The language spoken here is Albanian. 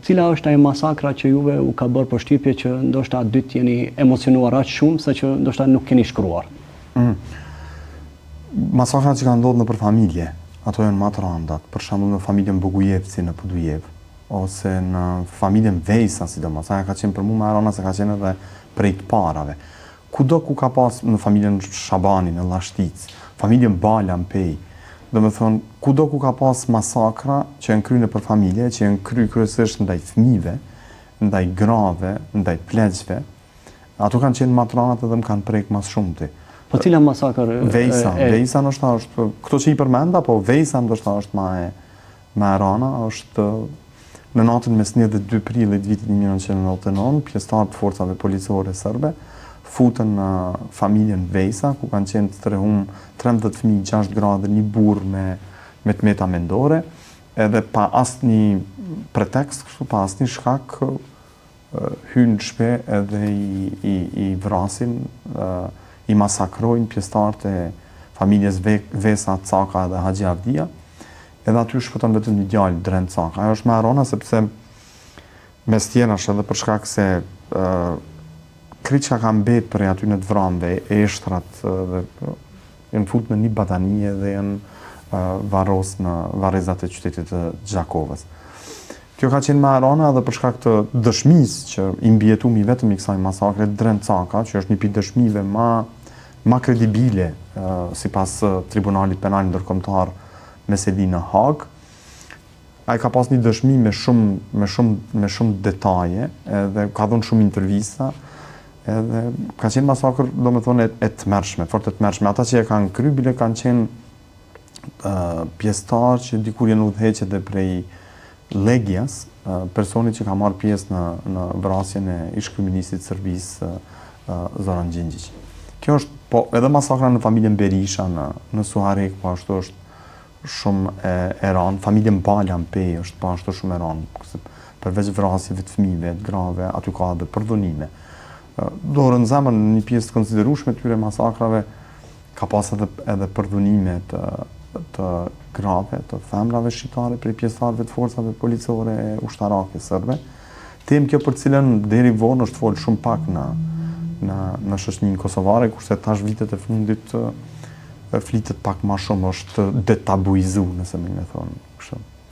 Cila është ajo masakra që juve u ka bërë përshtypje që ndoshta atë dytë jeni emocionuar aq shumë sa që ndoshta nuk keni shkruar? Masakrat që kanë ndodhur nëpër familje, ato janë më të rëndat. Për shembull në familjen Bogujevci në Budujev, ose në familjen Vejsa, sidomos. Ajo ka qenë për mua më e rënda se ka qenë edhe prej të parave. Kudo ku ka pas në familjen Shabani në Llashtic, familjen Bala në Pej, domethënë kudo ku ka pas masakra që janë kryer nëpër familje, që janë kryer kryesisht ndaj fëmijëve, ndaj grave, ndaj pleqve, ato kanë qenë më të rëndat dhe më kanë prek më shumti. Po cila masakër? Vejsa ndoshta është, këto që i përmenda, po Vejsa ndoshta është më e rënda, është në natën mes 1 dhe 2 prillit vitit 1999, pjesëtar të forcave policore serbe futën në familjen Vejsa, ku kanë qenë të trehum 13 fëmijë, 6 gra dhe 1 burr me tmeta mendore, edhe pa asnjë pretekst, kështu pa asnjë shkak hynë në shtëpi edhe i vrasin, i masakrojnë pjesëtarët e familjes Vesa, Caka dhe Haxhi Avdia, edhe aty shpëton vetëm një djalë Dren Caka. Ajo është më e rënda sepse mes tjenash edhe për shkak se kryqja ka mbet për aty në të vranëve, eshtrat dhe janë fut në një batanie dhe janë varros në varrezat e qytetit të Gjakovës. Kjo ka qenë më e rënda edhe për shkak të dëshmisë që i mbijetumi vetëm i kësaj masakre Dren Caka, që është një prej dëshmive më kredibile sipas Tribunalit Penal Ndërkombëtar me sedi në Hag. Ai ka pas një dëshmi me shumë detaje, edhe ka dhënë shumë intervista, edhe ka qenë masakër, domethënë e tmerrshme, fort e tmerrshme. Ata që e kanë kryer bile kanë qenë pjesëtar që dikur janë udhëhequr edhe prej Legjas, personi që ka marrë pjesë në vrasjen e ish-kryeministit të Serbisë Zoran Xhinxhić. Kjo është, po edhe masakra në familjen Berisha në Suharek, po ashtu është shumë e rëndë. Familjen Bala në Pej është po ashtu shumë e rëndë. Përveç vrasjeve të fëmijëve, të grave, aty ka edhe përdhunime. Dorën zemër në një pjesë të konsiderueshme të këtyre masakrave ka pas edhe përdhunime të grave, të femrave shqiptare prej pjesëtarëve të forcave policore e ushtarake serbe. Temë kjo për cilën deri vonë është folë shumë pak në shoqërinë kosovare, kurse tash vitet e fundit flitet pak më shumë, është detabuizuar, nëse më thonë kështu.